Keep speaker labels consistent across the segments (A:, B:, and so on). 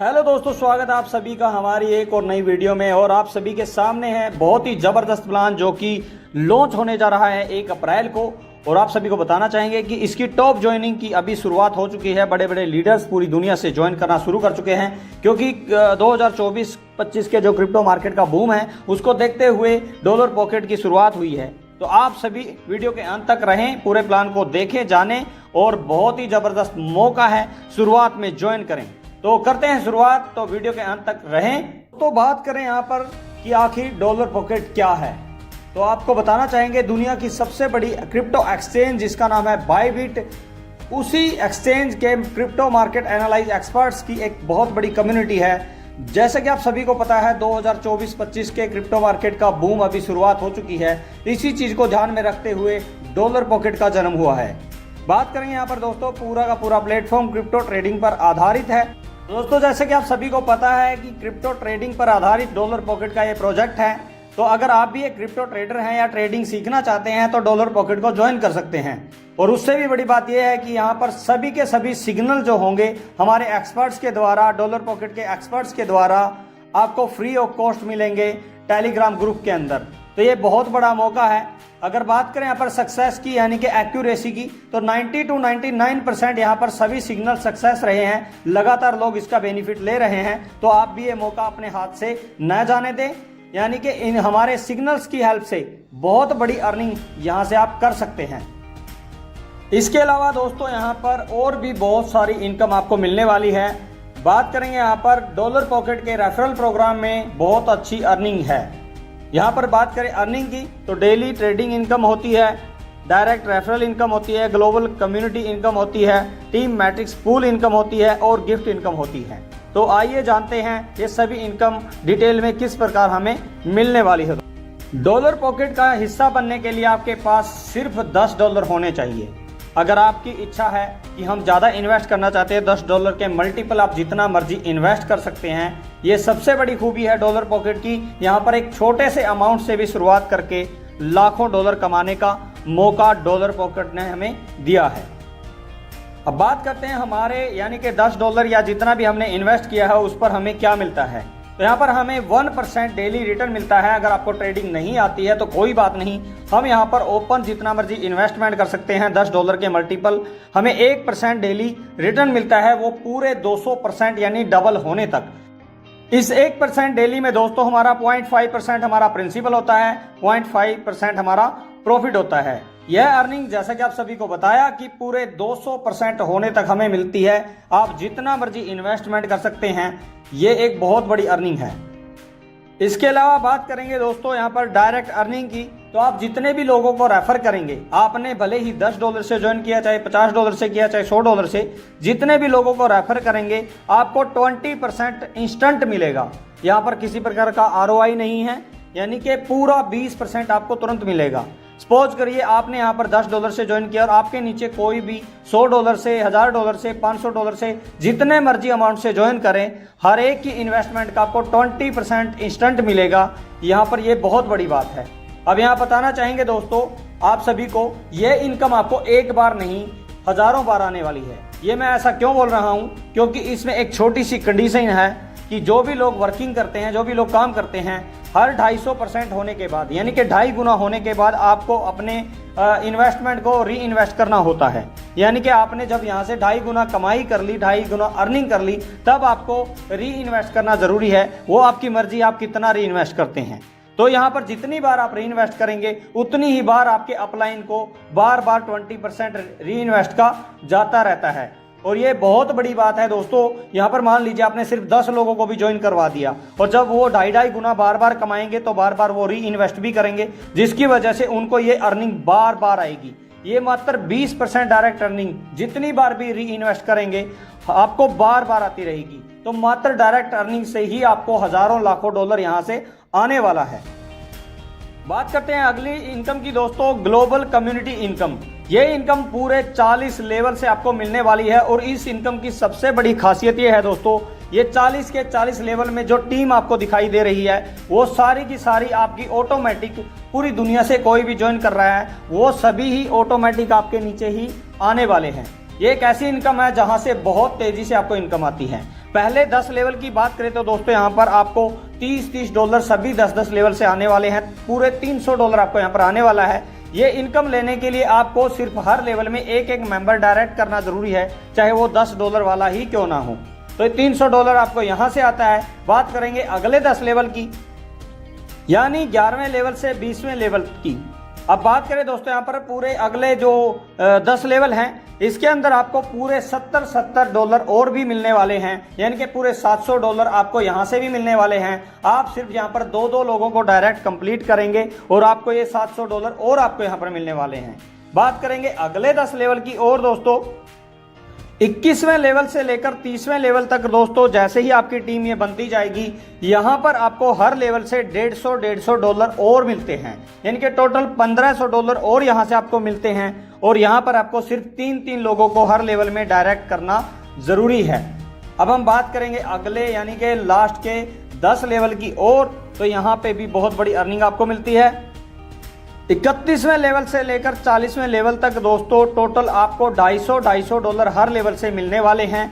A: Hello दोस्तों, स्वागत है आप सभी का हमारी एक और नई वीडियो में। और आप सभी के सामने है बहुत ही ज़बरदस्त प्लान जो कि लॉन्च होने जा रहा है 1 अप्रैल को। और आप सभी को बताना चाहेंगे कि इसकी टॉप ज्वाइनिंग की अभी शुरुआत हो चुकी है। बड़े बड़े लीडर्स पूरी दुनिया से ज्वाइन करना शुरू कर चुके हैं, क्योंकि 2024-25 के जो क्रिप्टो मार्केट का बूम है उसको देखते हुए डॉलर पॉकेट की शुरुआत हुई है। तो आप सभी वीडियो के अंत तक रहें, पूरे प्लान को देखें, जानें और बहुत ही ज़बरदस्त मौका है, शुरुआत में ज्वाइन करें। तो करते हैं शुरुआत, तो वीडियो के अंत तक रहें। तो बात करें यहाँ पर कि आखिर डॉलर पॉकेट क्या है, तो आपको बताना चाहेंगे दुनिया की सबसे बड़ी क्रिप्टो एक्सचेंज जिसका नाम है बाइबिट, उसी एक्सचेंज के क्रिप्टो मार्केट एनालाइज एक्सपर्ट्स की एक बहुत बड़ी कम्युनिटी है। जैसे कि आप सभी को पता है 2024-25 के क्रिप्टो मार्केट का बूम अभी शुरुआत हो चुकी है। इसी चीज को ध्यान में रखते हुए डॉलर पॉकेट का जन्म हुआ है। बात करेंगे यहाँ पर दोस्तों, पूरा का पूरा प्लेटफॉर्म क्रिप्टो ट्रेडिंग पर आधारित है। दोस्तों जैसे कि आप सभी को पता है कि क्रिप्टो ट्रेडिंग पर आधारित डॉलर पॉकेट का ये प्रोजेक्ट है। तो अगर आप भी एक क्रिप्टो ट्रेडर हैं या ट्रेडिंग सीखना चाहते हैं तो डॉलर पॉकेट को ज्वाइन कर सकते हैं। और उससे भी बड़ी बात यह है कि यहाँ पर सभी के सभी सिग्नल जो होंगे हमारे एक्सपर्ट्स के द्वारा, डॉलर पॉकेट के एक्सपर्ट्स के द्वारा आपको फ्री ऑफ कॉस्ट मिलेंगे टेलीग्राम ग्रुप के अंदर। तो ये बहुत बड़ा मौका है। अगर बात करें यहाँ पर सक्सेस की यानी कि एक्यूरेसी की, तो 90 to 99% यहाँ पर सभी सिग्नल सक्सेस रहे हैं। लगातार लोग इसका बेनिफिट ले रहे हैं। तो आप भी ये मौका अपने हाथ से न जाने दें, यानी कि इन हमारे सिग्नल्स की हेल्प से बहुत बड़ी अर्निंग यहाँ से आप कर सकते हैं। इसके अलावा दोस्तों यहाँ पर और भी बहुत सारी इनकम आपको मिलने वाली है। बात करेंगे यहाँ पर डॉलर पॉकेट के रेफरल प्रोग्राम में बहुत अच्छी अर्निंग है। यहाँ पर बात करें अर्निंग की, तो डेली ट्रेडिंग इनकम होती है, डायरेक्ट रेफरल इनकम होती है, ग्लोबल कम्युनिटी इनकम होती है, टीम मैट्रिक्स पूल इनकम होती है और गिफ्ट इनकम होती है। तो आइए जानते हैं ये सभी इनकम डिटेल में किस प्रकार हमें मिलने वाली है। डॉलर पॉकेट का हिस्सा बनने के लिए आपके पास सिर्फ $10 होने चाहिए। अगर आपकी इच्छा है कि हम ज़्यादा इन्वेस्ट करना चाहते हैं, $10 के मल्टीपल आप जितना मर्जी इन्वेस्ट कर सकते हैं। ये सबसे बड़ी खूबी है डॉलर पॉकेट की। यहाँ पर एक छोटे से अमाउंट से भी शुरुआत करके लाखों डॉलर कमाने का मौका डॉलर पॉकेट ने हमें दिया है। अब बात करते हैं हमारे यानी कि $10 या जितना भी हमने इन्वेस्ट किया है उस पर हमें क्या मिलता है। तो यहाँ पर हमें 1% डेली रिटर्न मिलता है। अगर आपको ट्रेडिंग नहीं आती है तो कोई बात नहीं, हम यहाँ पर ओपन जितना मर्जी इन्वेस्टमेंट कर सकते हैं। $10 के मल्टीपल हमें 1% डेली रिटर्न मिलता है, वो पूरे 200% यानी डबल होने तक। इस 1% डेली में दोस्तों हमारा 0.5% हमारा प्रिंसिपल होता है, 0.5% हमारा प्रॉफिट होता है। यह अर्निंग जैसा कि आप सभी को बताया कि पूरे 200% होने तक हमें मिलती है। आप जितना मर्जी इन्वेस्टमेंट कर सकते हैं, ये एक बहुत बड़ी अर्निंग है। इसके अलावा बात करेंगे दोस्तों यहाँ पर डायरेक्ट अर्निंग की, तो आप जितने भी लोगों को रेफर करेंगे, आपने भले ही $10 से ज्वाइन किया, चाहे $50 से किया, चाहे $100 से, जितने भी लोगों को रेफर करेंगे आपको 20% इंस्टेंट मिलेगा। यहाँ पर किसी प्रकार का ROI नहीं है, यानी कि पूरा 20% आपको तुरंत मिलेगा। सपोज करिए आपने यहाँ पर $10 से ज्वाइन किया और आपके नीचे कोई भी $100 से, $1000 से, $500 से, जितने मर्जी अमाउंट से ज्वाइन करें, हर एक की इन्वेस्टमेंट का आपको 20% इंस्टेंट मिलेगा। यहाँ पर ये बहुत बड़ी बात है। अब यहाँ बताना चाहेंगे दोस्तों आप सभी को, ये इनकम आपको एक बार नहीं हजारों बार आने वाली है। ये मैं ऐसा क्यों बोल रहा हूँ, क्योंकि इसमें एक छोटी सी कंडीशन है कि जो भी लोग वर्किंग करते हैं, जो भी लोग काम करते हैं, हर 250% होने के बाद यानी कि 2.5 गुना होने के बाद आपको अपने इन्वेस्टमेंट को री इन्वेस्ट करना होता है। यानी कि आपने जब यहाँ से 2.5 गुना कमाई कर ली, 2.5 गुना अर्निंग कर ली, तब आपको री इन्वेस्ट करना जरूरी है। वो आपकी मर्जी आप कितना री इन्वेस्ट करते हैं। तो यहाँ पर जितनी बार आप री इन्वेस्ट करेंगे उतनी ही बार आपके अपलाइन को बार बार 20% री इन्वेस्ट का जाता रहता है। और ये बहुत बड़ी बात है दोस्तों। यहाँ पर मान लीजिए आपने सिर्फ 10 लोगों को भी ज्वाइन करवा दिया और जब वो 2.5 गुना बार बार कमाएंगे तो बार बार वो री इन्वेस्ट भी करेंगे, जिसकी वजह से उनको ये अर्निंग बार बार आएगी। ये मात्र 20% डायरेक्ट अर्निंग, जितनी बार भी री इन्वेस्ट करेंगे आपको बार बार आती रहेगी। तो मात्र डायरेक्ट अर्निंग से ही आपको हजारों लाखों डॉलर यहाँ से आने वाला है। बात करते हैं अगली इनकम की दोस्तों, ग्लोबल कम्युनिटी इनकम। ये इनकम पूरे 40 लेवल से आपको मिलने वाली है। और इस इनकम की सबसे बड़ी खासियत ये है दोस्तों, ये 40 के 40 लेवल में जो टीम आपको दिखाई दे रही है वो सारी की सारी आपकी ऑटोमेटिक, पूरी दुनिया से कोई भी ज्वाइन कर रहा है वो सभी ही ऑटोमेटिक आपके नीचे ही आने वाले हैं। ये एक ऐसी इनकम है जहां से बहुत तेजी से आपको इनकम आती है। पहले 10 लेवल की बात करें तो दोस्तों यहाँ पर आपको 30-30 डॉलर सभी 10-10 लेवल से आने वाले हैं। पूरे 300 डॉलर आपको यहाँ पर आने वाला है। ये इनकम लेने के लिए आपको सिर्फ हर लेवल में एक एक मेंबर डायरेक्ट करना जरूरी है, चाहे वो 10 डॉलर वाला ही क्यों ना हो। तो ये 300 डॉलर आपको यहाँ से आता है। बात करेंगे अगले 10 लेवल की, यानी 11वें लेवल से 20वें लेवल की। अब बात करें दोस्तों यहाँ पर पूरे अगले जो 10 लेवल हैं, इसके अंदर आपको पूरे 70 डॉलर और भी मिलने वाले हैं, यानी कि पूरे 700 डॉलर आपको यहाँ से भी मिलने वाले हैं। आप सिर्फ यहाँ पर 2-2 लोगों को डायरेक्ट कंप्लीट करेंगे और आपको ये 700 डॉलर और आपको यहाँ पर मिलने वाले हैं। बात करेंगे अगले 10 लेवल की और दोस्तों, 21वें लेवल से लेकर 30वें लेवल तक दोस्तों जैसे ही आपकी टीम ये बनती जाएगी, यहाँ पर आपको हर लेवल से 150 डॉलर और मिलते हैं, यानी कि टोटल 1500 डॉलर और यहाँ से आपको मिलते हैं। और यहाँ पर आपको सिर्फ 3-3 लोगों को हर लेवल में डायरेक्ट करना जरूरी है। अब हम बात करेंगे अगले यानी कि लास्ट के 10 लेवल की और, तो यहाँ पे भी बहुत बड़ी अर्निंग आपको मिलती है। 31वें लेवल से लेकर 40वें लेवल तक दोस्तों टोटल आपको 250 डॉलर हर लेवल से मिलने वाले हैं।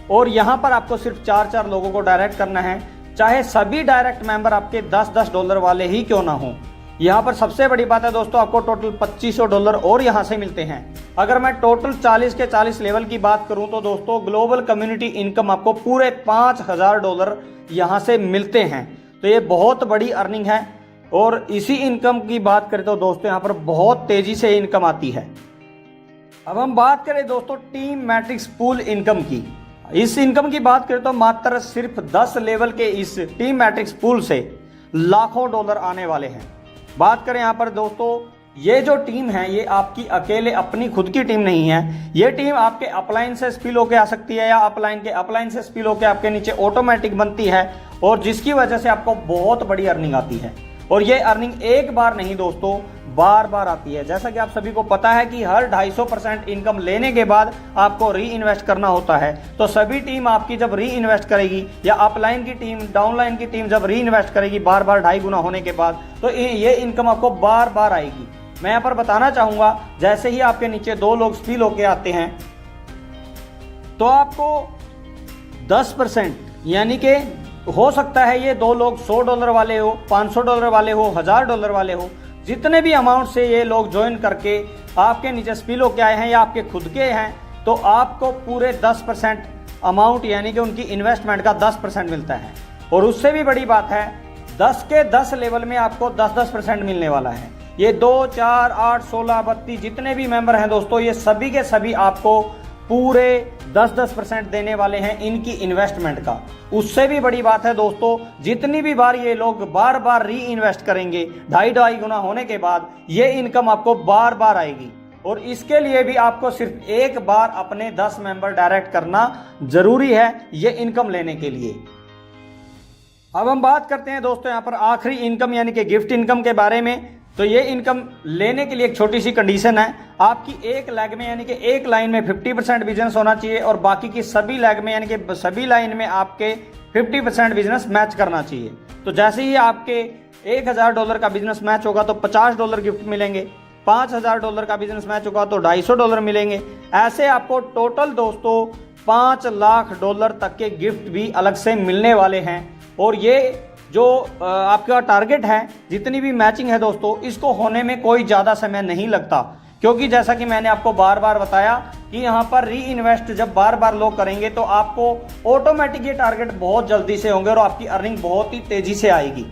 A: और यहाँ पर आपको सिर्फ 4-4 लोगों को डायरेक्ट करना है, चाहे सभी डायरेक्ट मेंबर आपके 10-10 डॉलर वाले ही क्यों ना हो। यहाँ पर सबसे बड़ी बात है दोस्तों, आपको टोटल 2500 डॉलर और यहाँ से मिलते हैं। अगर मैं टोटल 40 के 40 लेवल की बात करूँ तो दोस्तों ग्लोबल कम्युनिटी इनकम आपको पूरे 5000 डॉलर यहाँ से मिलते हैं। तो ये बहुत बड़ी अर्निंग है। और इसी इनकम की बात करें तो दोस्तों यहाँ पर बहुत तेजी से इनकम आती है। अब हम बात करें दोस्तों टीम मैट्रिक्स पूल इनकम की। इस इनकम की बात करें तो मात्र सिर्फ 10 लेवल के इस टीम मैट्रिक्स पूल से लाखों डॉलर आने वाले हैं। बात करें यहाँ पर दोस्तों, ये जो टीम है ये आपकी अकेले अपनी खुद की टीम नहीं है। ये टीम आपके अपलाइन से स्पिल होके आ सकती है या अपलाइन से स्पिल होके आपके नीचे ऑटोमेटिक बनती है, और जिसकी वजह से आपको बहुत बड़ी अर्निंग आती है। और ये अर्निंग एक बार नहीं दोस्तों, बार बार आती है। जैसा कि आप सभी को पता है कि हर 250% इनकम लेने के बाद आपको री इन्वेस्ट करना होता है। तो सभी टीम आपकी जब री इन्वेस्ट करेगी या अपलाइन की टीम, डाउनलाइन की टीम जब री इन्वेस्ट करेगी बार बार 2.5 गुना होने के बाद, तो ये इनकम आपको बार बार आएगी। मैं यहाँ पर बताना चाहूँगा, जैसे ही आपके नीचे 2 लोग स्पिल होके आते हैं तो आपको 10% यानी कि हो सकता है ये 2 लोग 100 डॉलर वाले हो, 500 डॉलर वाले हो, 1000 डॉलर वाले हो, जितने भी अमाउंट से ये लोग ज्वाइन करके आपके नीचे स्पिल होके आए हैं या आपके खुद के हैं, तो आपको पूरे 10% अमाउंट यानी कि उनकी इन्वेस्टमेंट का 10% मिलता है। और उससे भी बड़ी बात है, 10 के 10 लेवल में आपको 10% मिलने वाला है। ये 2, 4, 8, 16, 32 जितने भी मेंबर हैं दोस्तों, ये सभी के सभी आपको पूरे 10% देने वाले हैं इनकी इन्वेस्टमेंट का। उससे भी बड़ी बात है दोस्तों, जितनी भी बार ये लोग बार बार री इन्वेस्ट करेंगे 2.5 गुना होने के बाद, ये इनकम आपको बार बार आएगी। और इसके लिए भी आपको सिर्फ एक बार अपने 10 मेंबर डायरेक्ट करना जरूरी है ये इनकम लेने के लिए। अब हम बात करते हैं दोस्तों यहाँ पर आखिरी इनकम यानी कि गिफ्ट इनकम के बारे में। तो ये इनकम लेने के लिए एक छोटी सी कंडीशन है, आपकी एक लेग में यानी कि एक लाइन में 50% बिजनेस होना चाहिए और बाकी की सभी लेग में यानी कि सभी लाइन में आपके 50% बिजनेस मैच करना चाहिए। तो जैसे ही आपके 1000 डॉलर का बिजनेस मैच होगा तो 50 डॉलर गिफ्ट मिलेंगे, 5000 डॉलर का बिजनेस मैच होगा तो 250 डॉलर मिलेंगे। ऐसे आपको टोटल दोस्तों 5 लाख डॉलर तक के गिफ्ट भी अलग से मिलने वाले हैं। और ये जो आपका टारगेट है, जितनी भी मैचिंग है दोस्तों, इसको होने में कोई ज़्यादा समय नहीं लगता, क्योंकि जैसा कि मैंने आपको बार बार बताया कि यहाँ पर री इन्वेस्ट जब बार बार लोग करेंगे तो आपको ऑटोमेटिक ये टारगेट बहुत जल्दी से होंगे और आपकी अर्निंग बहुत ही तेजी से आएगी।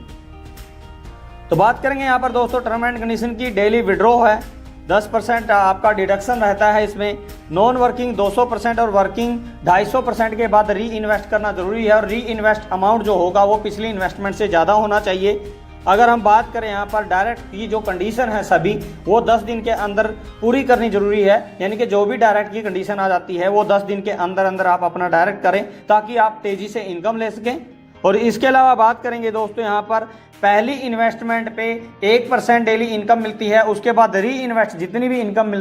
A: तो बात करेंगे यहाँ पर दोस्तों टर्म एंड कंडीशन की। डेली विड्रॉ है, 10% आपका डिडक्शन रहता है इसमें। नॉन वर्किंग 200% और वर्किंग 250% के बाद री इन्वेस्ट करना जरूरी है। और री इन्वेस्ट अमाउंट जो होगा वो पिछली इन्वेस्टमेंट से ज़्यादा होना चाहिए। अगर हम बात करें यहाँ पर डायरेक्ट की जो कंडीशन है सभी, वो 10 दिन के अंदर पूरी करनी जरूरी है। यानी कि जो भी डायरेक्ट की कंडीशन आ जाती है वो 10 दिन के अंदर अंदर आप अपना डायरेक्ट करें ताकि आप तेज़ी से इनकम ले सकें। और इसके अलावा बात करेंगे दोस्तों यहाँ पर पहली इन्वेस्टमेंट पे 1% डेली इनकम मिलती है। उसके बाद री इन्वेस्ट जितनी भी इनकम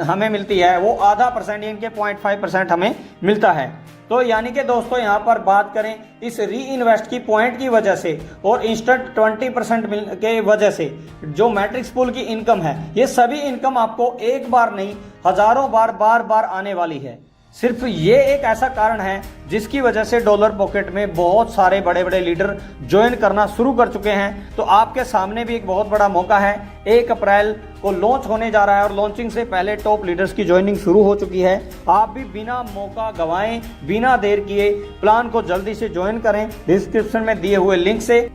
A: हमें मिलती है वो आधा % यानी कि 0.5% हमें मिलता है। तो यानी कि दोस्तों यहाँ पर बात करें इस री इन्वेस्ट की पॉइंट की वजह से और इंस्टेंट 20% के वजह से जो मैट्रिक्स पूल की इनकम है, ये सभी इनकम आपको एक बार नहीं हजारों बार बार आने वाली है। सिर्फ ये एक ऐसा कारण है जिसकी वजह से डॉलर पॉकेट में बहुत सारे बड़े बड़े लीडर ज्वाइन करना शुरू कर चुके हैं। तो आपके सामने भी एक बहुत बड़ा मौका है। 1 अप्रैल को लॉन्च होने जा रहा है और लॉन्चिंग से पहले टॉप लीडर्स की ज्वाइनिंग शुरू हो चुकी है। आप भी बिना मौका गंवाएं, बिना देर किए प्लान को जल्दी से ज्वाइन करें डिस्क्रिप्शन में दिए हुए लिंक से।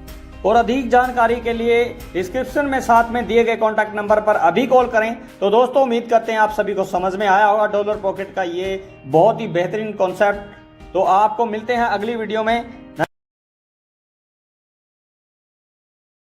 A: और अधिक जानकारी के लिए डिस्क्रिप्शन में साथ में दिए गए कॉन्टैक्ट नंबर पर अभी कॉल करें। तो दोस्तों उम्मीद करते हैं आप सभी को समझ में आया होगा डॉलर पॉकेट का ये बहुत ही बेहतरीन कॉन्सेप्ट। तो आपको मिलते हैं अगली वीडियो में।